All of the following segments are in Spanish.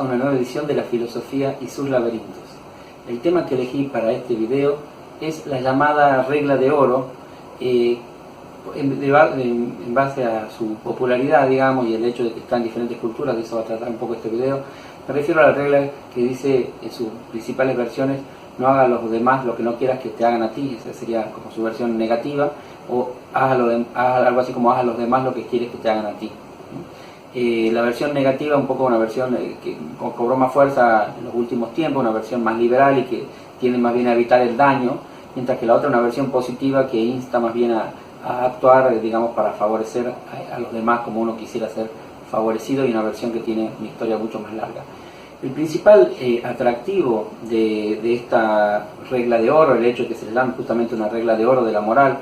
una nueva edición de la filosofía y sus laberintos. El tema que elegí para este video es la llamada regla de oro, en base a su popularidad, digamos, y el hecho de que está en diferentes culturas. De eso va a tratar un poco este video. Me refiero a la regla que dice en sus principales versiones: no hagas a los demás lo que no quieras que te hagan a ti. Esa sería como su versión negativa, o algo así como haz a los demás lo que quieres que te hagan a ti. La versión negativa, un poco una versión que cobró más fuerza en los últimos tiempos, una versión más liberal y que tiende más bien a evitar el daño, mientras que la otra, una versión positiva que insta más bien a actuar, digamos, para favorecer a los demás como uno quisiera ser favorecido, y una versión que tiene una historia mucho más larga. El principal atractivo de esta regla de oro, el hecho de que se le llame justamente una regla de oro de la moral,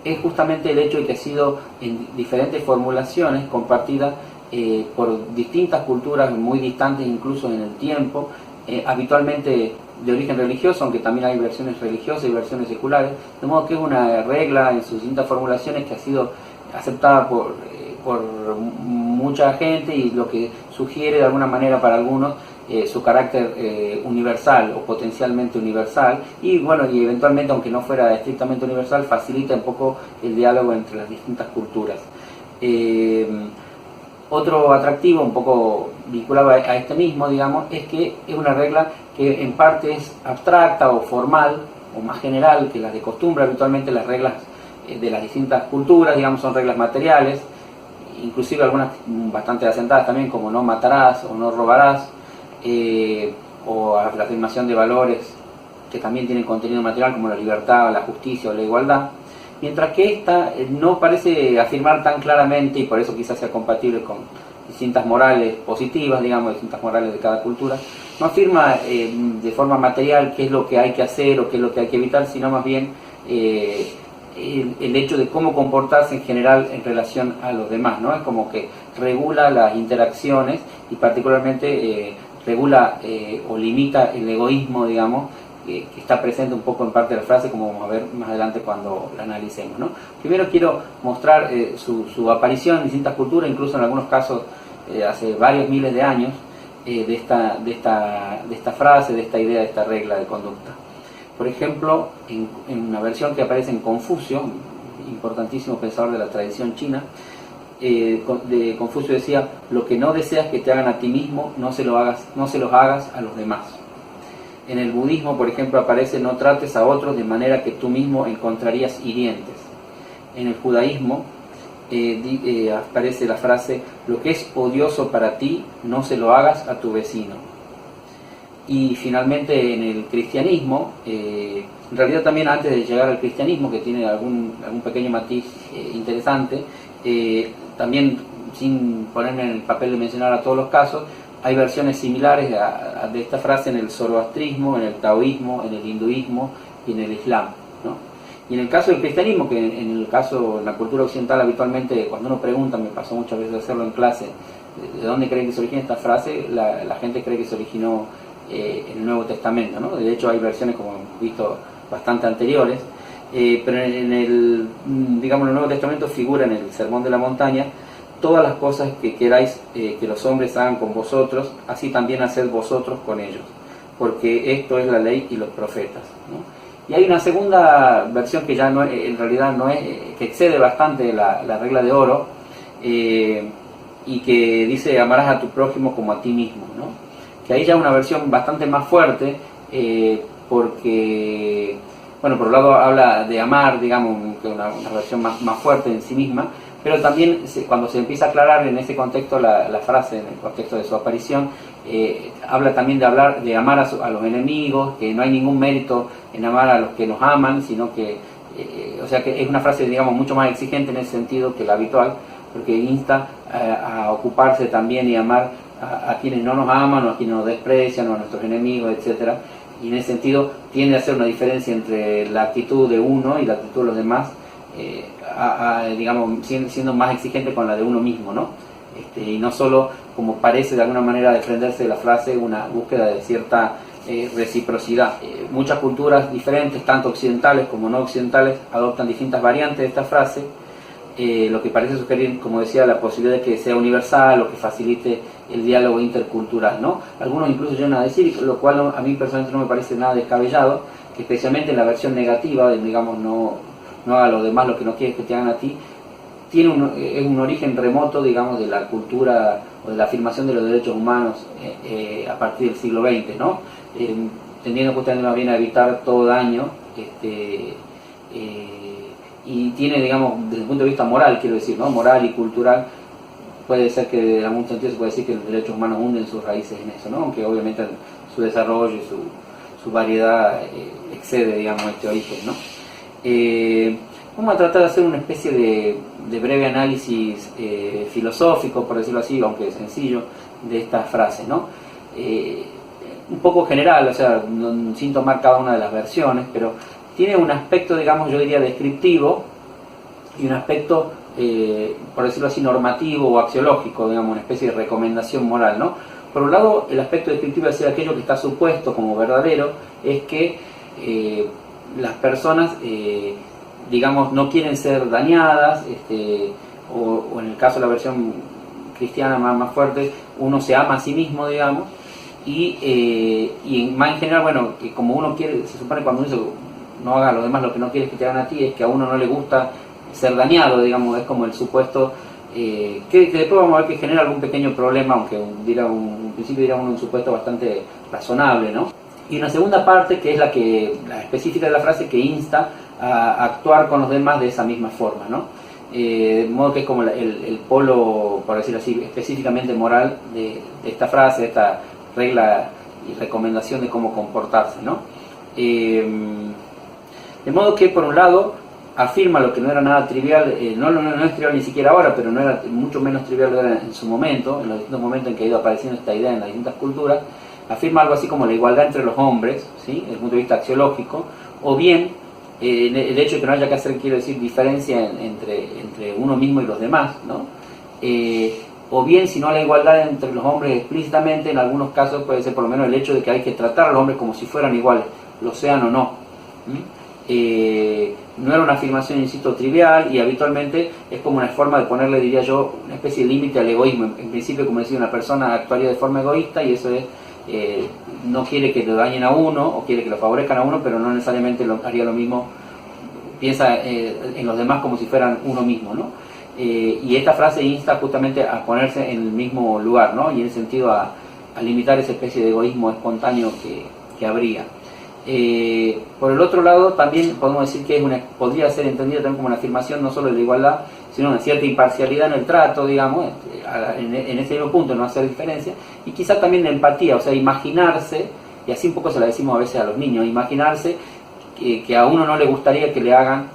es justamente el hecho de que ha sido en diferentes formulaciones compartida por distintas culturas muy distantes incluso en el tiempo, habitualmente de origen religioso, aunque también hay versiones religiosas y versiones seculares, de modo que es una regla en sus distintas formulaciones que ha sido aceptada por mucha gente, y lo que sugiere de alguna manera para algunos su carácter universal o potencialmente universal, y bueno, y eventualmente, aunque no fuera estrictamente universal, facilita un poco el diálogo entre las distintas culturas. Otro atractivo un poco vinculado a este mismo, digamos, es que es una regla que en parte es abstracta o formal o más general que las de costumbre. Habitualmente las reglas de las distintas culturas, digamos, son reglas materiales, inclusive algunas bastante asentadas también, como no matarás o no robarás, o la afirmación de valores que también tienen contenido material, como la libertad, la justicia o la igualdad. Mientras que esta no parece afirmar tan claramente, y por eso quizás sea compatible con distintas morales positivas, digamos, distintas morales de cada cultura, no afirma de forma material qué es lo que hay que hacer o qué es lo que hay que evitar, sino más bien el hecho de cómo comportarse en general en relación a los demás, ¿no? Es como que regula las interacciones y particularmente regula o limita el egoísmo, digamos, que está presente un poco en parte de la frase, como vamos a ver más adelante cuando la analicemos, ¿no? Primero quiero mostrar su aparición en distintas culturas, incluso en algunos casos hace varios miles de años, de esta frase, de esta idea, de esta regla de conducta. Por ejemplo, en una versión que aparece en Confucio, importantísimo pensador de la tradición china, de Confucio decía: lo que no deseas que te hagan a ti mismo, no se los hagas a los demás. En el budismo, por ejemplo, aparece: no trates a otros de manera que tú mismo encontrarías hirientes. En el judaísmo aparece la frase: lo que es odioso para ti, no se lo hagas a tu vecino. Y finalmente en el cristianismo, en realidad también antes de llegar al cristianismo, que tiene algún pequeño matiz interesante, también sin ponerme en el papel de mencionar a todos los casos, hay versiones similares de esta frase en el zoroastrismo, en el taoísmo, en el hinduismo y en el islam, ¿no? Y en el caso del cristianismo, que en la cultura occidental habitualmente, cuando uno pregunta, me pasó muchas veces hacerlo en clase, ¿de dónde creen que se origina esta frase? La gente cree que se originó en el Nuevo Testamento, ¿no? De hecho hay versiones, como hemos visto, bastante anteriores, pero en el Nuevo Testamento figura en el Sermón de la Montaña: todas las cosas que queráis que los hombres hagan con vosotros, así también haced vosotros con ellos, porque esto es la ley y los profetas, ¿no? Y hay una segunda versión que ya no, en realidad no es, que excede bastante la regla de oro, y que dice: amarás a tu prójimo como a ti mismo, ¿no? Que ahí ya una versión bastante más fuerte, porque, bueno, por un lado habla de amar, digamos, que una versión más fuerte en sí misma, pero también cuando se empieza a aclarar en ese contexto la frase, en el contexto de su aparición, habla también de amar a los enemigos, que no hay ningún mérito en amar a los que nos aman, sino que, o sea que es una frase, digamos, mucho más exigente en ese sentido que la habitual, porque insta a ocuparse también y amar a quienes no nos aman, o a quienes nos desprecian, o a nuestros enemigos, etc. Y en ese sentido tiende a hacer una diferencia entre la actitud de uno y la actitud de los demás, digamos, siendo más exigente con la de uno mismo, ¿no? Y no solo, como parece de alguna manera desprenderse de la frase, una búsqueda de cierta reciprocidad. Muchas culturas diferentes, tanto occidentales como no occidentales, adoptan distintas variantes de esta frase, lo que parece sugerir, como decía, la posibilidad de que sea universal o que facilite el diálogo intercultural, ¿no? Algunos incluso llegan a decir, lo cual a mí personalmente no me parece nada descabellado, que especialmente en la versión negativa, de, digamos, no haga a los demás lo que no quieres que te hagan a ti, es un origen remoto, digamos, de la cultura o de la afirmación de los derechos humanos a partir del siglo XX, ¿no? Tendiendo justamente más bien a evitar todo daño, y tiene, digamos, desde el punto de vista moral, quiero decir, ¿no? Moral y cultural, puede ser que en algún sentido se puede decir que los derechos humanos hunden sus raíces en eso, ¿no? Aunque obviamente su desarrollo y su variedad excede, digamos, este origen, ¿no? Vamos a tratar de hacer una especie de breve análisis filosófico, por decirlo así, aunque sencillo, de esta frase, ¿no? Un poco general, o sea, sin tomar cada una de las versiones, pero tiene un aspecto, digamos, yo diría descriptivo, y un aspecto, por decirlo así, normativo o axiológico, digamos, una especie de recomendación moral, ¿no? Por un lado, el aspecto descriptivo es decir, aquello que está supuesto como verdadero, es que las personas, digamos, no quieren ser dañadas, o en el caso de la versión cristiana más fuerte, uno se ama a sí mismo, digamos, y más en general, bueno, que como uno quiere, se supone cuando uno dice no haga a los demás lo que no quieres que te hagan a ti, es que a uno no le gusta ser dañado, digamos, es como el supuesto, que después vamos a ver que genera algún pequeño problema, aunque en principio dirá uno un supuesto bastante razonable, ¿no? Y una segunda parte, que es la específica de la frase, que insta a actuar con los demás de esa misma forma, ¿no? De modo que es como el polo, por decirlo así, específicamente moral de esta frase, de esta regla y recomendación de cómo comportarse, ¿no? De modo que, por un lado, afirma lo que no era nada trivial, no es trivial ni siquiera ahora, pero no era mucho menos trivial era en su momento, en los distintos momentos en que ha ido apareciendo esta idea en las distintas culturas. Afirma algo así como la igualdad entre los hombres, ¿sí? Desde el punto de vista axiológico, o bien el hecho de que no haya que hacer, quiero decir, diferencia entre uno mismo y los demás, ¿no? O bien, si no la igualdad entre los hombres explícitamente, en algunos casos puede ser por lo menos el hecho de que hay que tratar a los hombres como si fueran iguales, lo sean o no. No era una afirmación, insisto, trivial, y habitualmente es como una forma de ponerle, diría yo, una especie de límite al egoísmo. En principio, como decía, una persona actuaría de forma egoísta, y eso es, no quiere que lo dañen a uno, o quiere que lo favorezcan a uno, pero no necesariamente haría lo mismo, piensa en los demás como si fueran uno mismo, ¿no? Y esta frase insta justamente a ponerse en el mismo lugar, ¿no? Y en el sentido a limitar esa especie de egoísmo espontáneo que habría. Por el otro lado, también podemos decir que podría ser entendida también como una afirmación no solo de la igualdad, sino una cierta imparcialidad en el trato, digamos, en ese mismo punto, no hacer diferencia, y quizá también de empatía, o sea, imaginarse, y así un poco se la decimos a veces a los niños, imaginarse que a uno no le gustaría que le hagan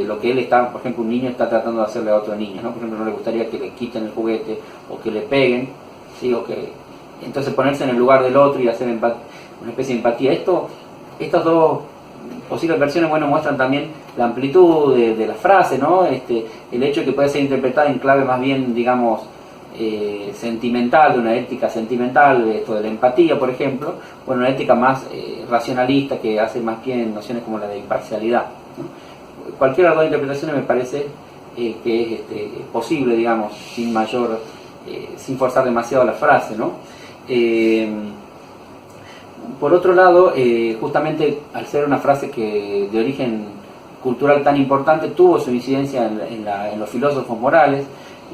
lo que él está, por ejemplo, un niño está tratando de hacerle a otro niño, ¿no? Por ejemplo, no le gustaría que le quiten el juguete o que le peguen, ¿sí? Entonces ponerse en el lugar del otro y hacer una especie de empatía. Estas dos posibles versiones, bueno, muestran también la amplitud de la frase, ¿no? El hecho de que puede ser interpretada en clave más bien, digamos, sentimental, de una ética sentimental, esto de la empatía, por ejemplo, o una ética más racionalista, que hace más pie en nociones como la de imparcialidad, ¿no? Cualquiera de las dos interpretaciones me parece que es posible, digamos, sin forzar demasiado la frase, ¿no? Por otro lado, justamente al ser una frase que de origen cultural tan importante, tuvo su incidencia en los filósofos morales.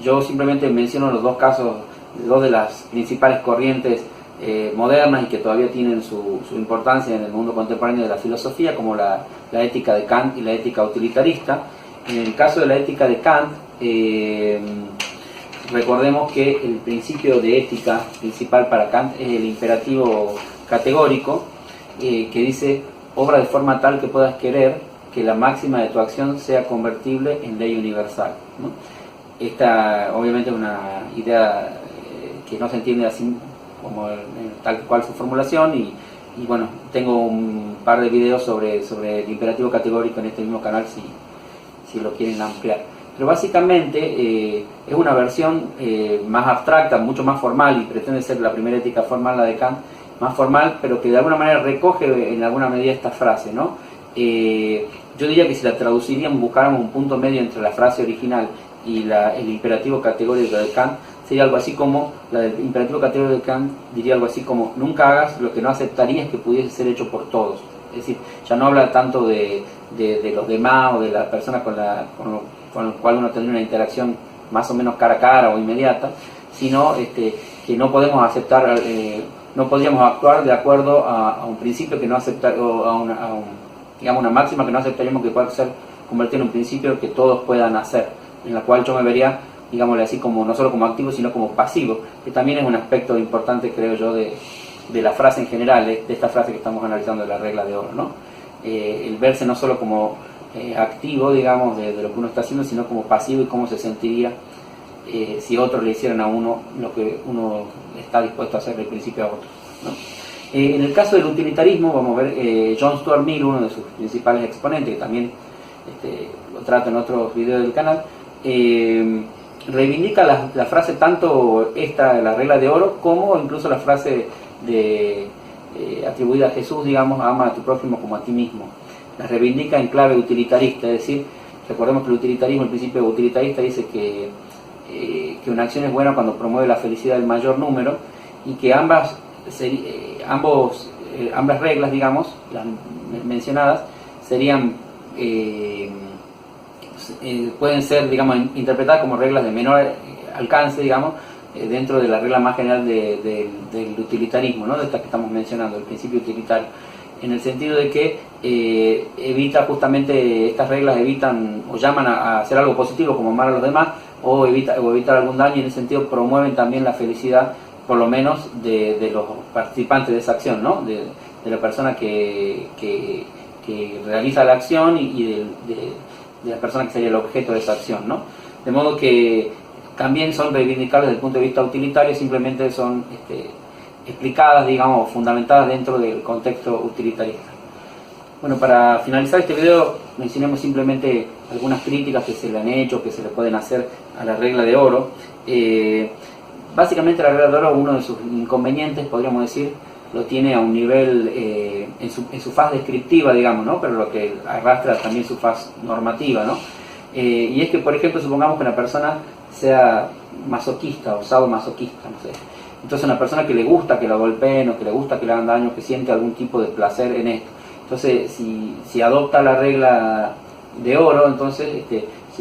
Yo simplemente menciono los dos casos, dos de las principales corrientes modernas y que todavía tienen su importancia en el mundo contemporáneo de la filosofía, como la ética de Kant y la ética utilitarista. En el caso de la ética de Kant, recordemos que el principio de ética principal para Kant es el imperativo categórico, que dice: obra de forma tal que puedas querer que la máxima de tu acción sea convertible en ley universal, ¿no? Esta obviamente es una idea que no se entiende así como tal cual su formulación, y bueno, tengo un par de videos sobre el imperativo categórico en este mismo canal si lo quieren ampliar. Pero básicamente es una versión más abstracta, mucho más formal, y pretende ser la primera ética formal, la de Kant, más formal, pero que de alguna manera recoge en alguna medida esta frase, ¿no? Yo diría que si la traduciríamos, buscáramos un punto medio entre la frase original y el imperativo categórico de Kant, sería algo así como, la del imperativo categórico de Kant diría algo así como: nunca hagas lo que no aceptarías que pudiese ser hecho por todos. Es decir, ya no habla tanto de los demás o de la persona con la cual uno tendría una interacción más o menos cara a cara o inmediata, sino que no podemos aceptar, no podríamos actuar de acuerdo a un principio que no aceptar, o digamos una máxima que no aceptaríamos que pueda ser convertir en un principio que todos puedan hacer, en la cual yo me vería, digámosle así, como no solo como activo sino como pasivo, que también es un aspecto importante, creo yo, de la frase en general, de esta frase que estamos analizando de la regla de oro, ¿no? El verse no solo como activo, digamos, de lo que uno está haciendo, sino como pasivo, y cómo se sentiría si otros le hicieran a uno lo que uno está dispuesto a hacer del principio a otros, ¿no? En el caso del utilitarismo, vamos a ver, John Stuart Mill, uno de sus principales exponentes, que también lo trato en otros videos del canal, reivindica la frase, tanto la regla de oro, como incluso la frase atribuida a Jesús, digamos: ama a tu prójimo como a ti mismo. La reivindica en clave utilitarista, es decir, recordemos que el utilitarismo, el principio utilitarista, dice que una acción es buena cuando promueve la felicidad del mayor número, y que ambas reglas, digamos, las mencionadas, serían pueden ser, digamos, interpretadas como reglas de menor alcance, digamos, dentro de la regla más general del utilitarismo, ¿no? De esta que estamos mencionando, el principio utilitario, en el sentido de que evita justamente, estas reglas evitan o llaman a hacer algo positivo como amar a los demás, o evitar algún daño, y en ese sentido promueven también la felicidad, por lo menos de los participantes de esa acción, ¿no? De la persona que realiza la acción, y de la persona que sería el objeto de esa acción, ¿no? De modo que también son reivindicables desde el punto de vista utilitario, simplemente son explicadas, digamos, fundamentadas dentro del contexto utilitarista. Bueno, para finalizar este video, mencionemos simplemente algunas críticas que se le han hecho, que se le pueden hacer a la regla de oro. Básicamente, la regla de oro, uno de sus inconvenientes, podríamos decir, lo tiene a un nivel en su faz descriptiva, digamos, ¿no? Pero lo que arrastra también su faz normativa, ¿no? Y es que, por ejemplo, supongamos que una persona sea masoquista o sadomasoquista, no sé. Entonces, una persona que le gusta que la golpeen, o que le gusta que le hagan daño, que siente algún tipo de placer en esto. Entonces, si adopta la regla de oro, entonces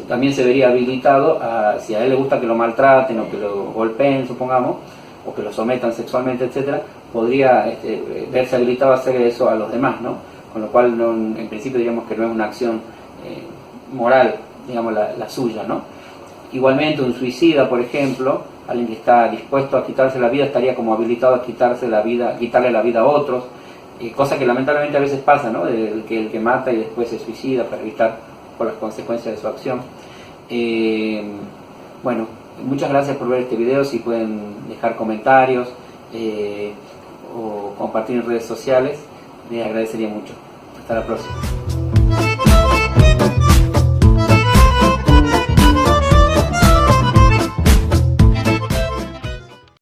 también se vería habilitado si a él le gusta que lo maltraten o que lo golpeen, supongamos, o que lo sometan sexualmente, etcétera, podría verse habilitado a hacer eso a los demás, ¿no? Con lo cual, en principio, diríamos que no es una acción moral, digamos, la suya, ¿no? Igualmente, un suicida, por ejemplo, alguien que está dispuesto a quitarse la vida, estaría como habilitado a quitarle la vida a otros, cosa que lamentablemente a veces pasa, ¿no? El que mata y después se suicida para evitar por las consecuencias de su acción. Bueno, muchas gracias por ver este video. Si pueden dejar comentarios o compartir en redes sociales, les agradecería mucho. Hasta la próxima.